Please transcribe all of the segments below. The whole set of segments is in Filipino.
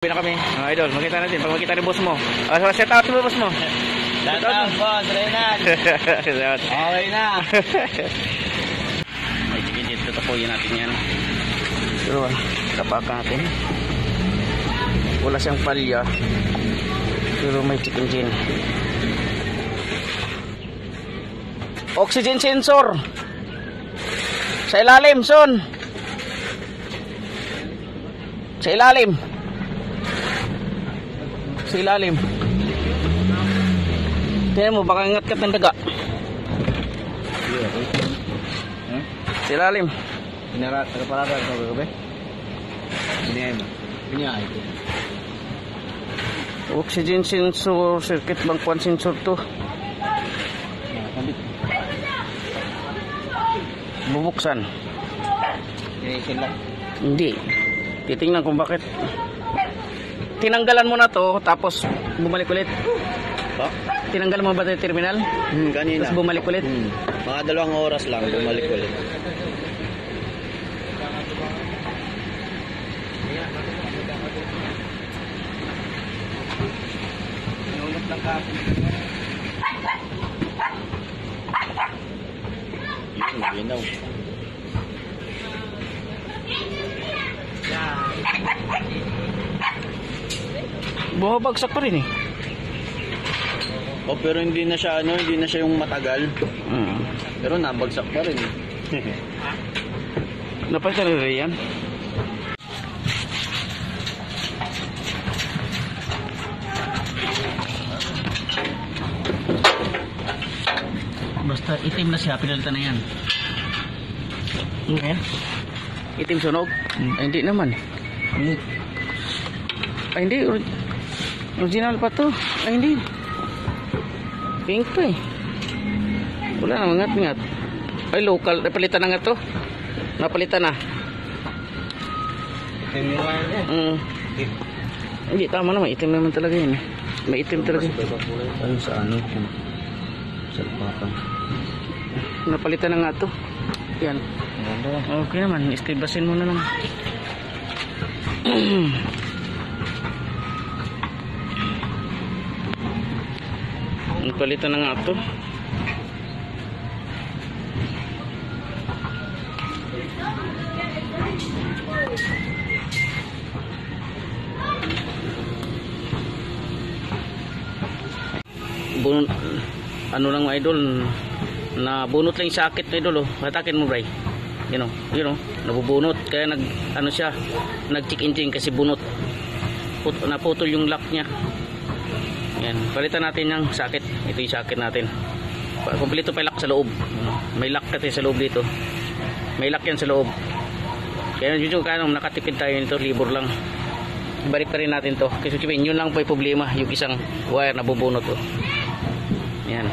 Na kami, mga idol, makita natin pag makita ni boss mo. Set out mo boss mo. Set out boss, Renan. Okay na. May chicken dito, tapuyin natin yan. Pero tapak natin. Wala siyang palya. Pero may chicken din. Oxygen sensor. Sa ilalim, son. Sa ilalim. Sa ilalim. Tingnan mo, baka ingat ka ng daga. Sa ilalim. Nagparada ka ba gabi? Hindi mo. Pinyay. Oxygen sensor, circuit bank 1 sensor to. Bubuksan. Hindi. Titingnan kung bakit. Tinanggalan mo na to, tapos bumalik ulit. Tinanggal mo ba ito yung terminal? Kanina. Tapos bumalik ulit? Mga 2 oras lang, bumalik ulit. Inulit lang kapon. Yun, ginaw. Bumabagsak pa rin eh. Oh, pero hindi na siya hindi na siya yung matagal. Pero nabagsak pa rin. Napalitan na rin yan. Basta itim na siya, pinalitan na yan. Okay. Itim sunog? Ay, hindi naman. Ay, hindi. Original pa to. Ay, hindi. Pink pa eh. Wala na, mangat-ngat. Ay, local. Napalitan na nga to. Napalitan na. Hindi, tama naman. Itim naman talaga yun. May itim talaga. Ano sa ano? Sa lapatang. Napalitan na nga to. Yan. Okay naman. Istibasin mo na lang. Napalitan na nga to. Bunot, ano lang mga idol, na bunot lang yung sakit na idol, oh. Hatakin mo, Bray. You know, nabubunot. Kaya ano siya, nag-check-in kasi bunot. Naputol yung lock niya. Yan, palitan natin yung sakit. Ito yung sakit natin. Kompleto pa lock sa loob. May lock kasi sa loob dito. May lock yan sa loob. Kaya dito kanong nakatipid tayo nito, libur lang. Balik pa rin natin to. Kasi yun lang po yung problema, yung isang wire na bubunot to. Yan.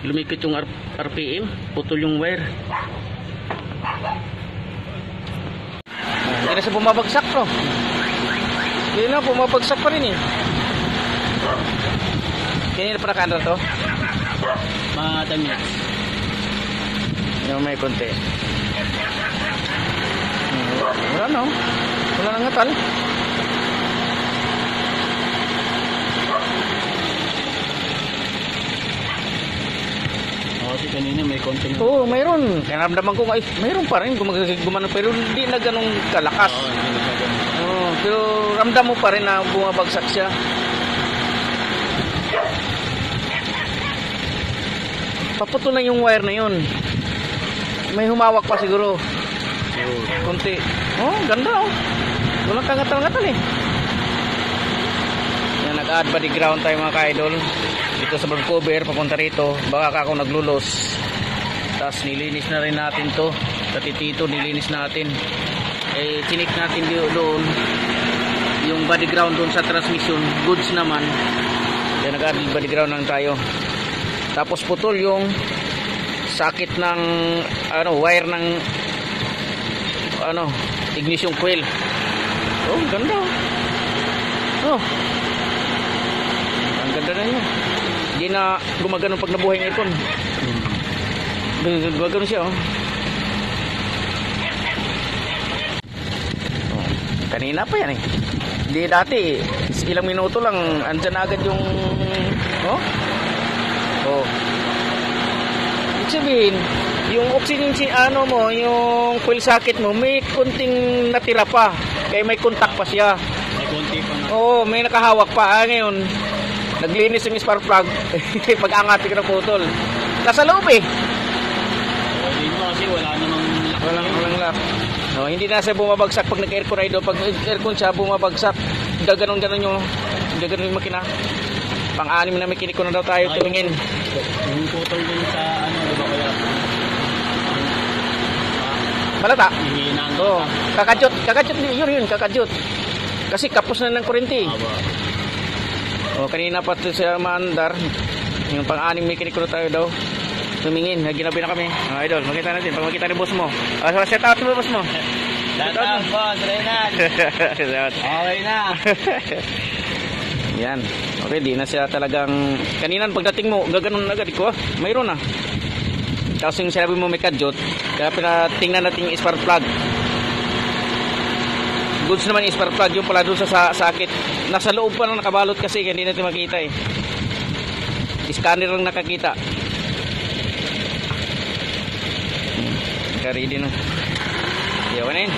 Lumikit yung RPM, putol yung wire. Hindi na siya bumabagsak to. Hindi na, bumabagsak pa rin eh. Kanina pa naka-under to? Mga 10 minutes. Yung may konti. Wala no? Wala nang ngatal. Kasi kanina may konting. Oo, mayroon. Kaya naramdaman ko, ay, mayroon pa rin gumano, pero hindi na ganun kalakas. Pero ramdam mo pa rin na bumabagsak siya. Paputol na yung wire na yun. May humawak pa siguro. Kunti. Oh, ganda oh. Walang kangatal-ngatal eh. Yan, nag-add body ground tayo mga ka-idol. Dito sa valve cover, papunta rito. Baka ako naglulos. Tapos nilinis na rin natin to. Pati tito nilinis natin. Eh, chinik natin doon. Yung body ground doon sa transmission. Goods naman. Yan, nag-add body ground lang tayo. Tapos putol yung sakit ng wire ng ignition coil. Oh, ganda. Oh. Ang ganda na niya. Hindi na gumagano pag nabuhay ng ipon. Gumagano siya, oh. Kanina pa yan eh. Hindi dati, ilang minuto lang, andyan na agad yung, oh? Oh. Ibig sabihin, yung oxygen, ano mo, yung coil socket mo, may kunting natira pa. Kaya may contact pa siya. May konti pa na. Oo, may nakahawak pa. Ngayon, naglinis yung spark plug. Pag-angati ka ng putol. Nasa loob eh. So, dito kasi wala namang lock. Walang lock. No, hindi na siya bumabagsak pag nag-aircon idol. Pag aircon siya bumabagsak, gaganon-ganon yung yung makina. Pang-anim na mekaniko na daw tayo tumingin. Yung putol din sa ano, di ba kaya? Balata. Hihina ang Oo. Kakadyot yun, kakadyot. Kasi kapos na ng kurente. Aba. O, kanina pa ito siya maandar. Yung pang-anim mekaniko na tayo daw. Tumingin, ginabi na kami. Idol, makita natin. Pag makita ni boss mo. Set out mo, boss mo. Shout out, boss, Renan. Okay na. Yan. Okay, di na siya talagang... Kanina, pagdating mo, gaganon agad ko. Mayroon na. Tapos yung sinabi mo may kadyot, kaya pinatingnan natin yung spark plug. Goods naman yung spark plug, yung pala doon sa sakit. Nasa loob pa lang nakabalot kasi, hindi natin makita eh. Scanner lang nakakita. Ready na. Yawan na yun.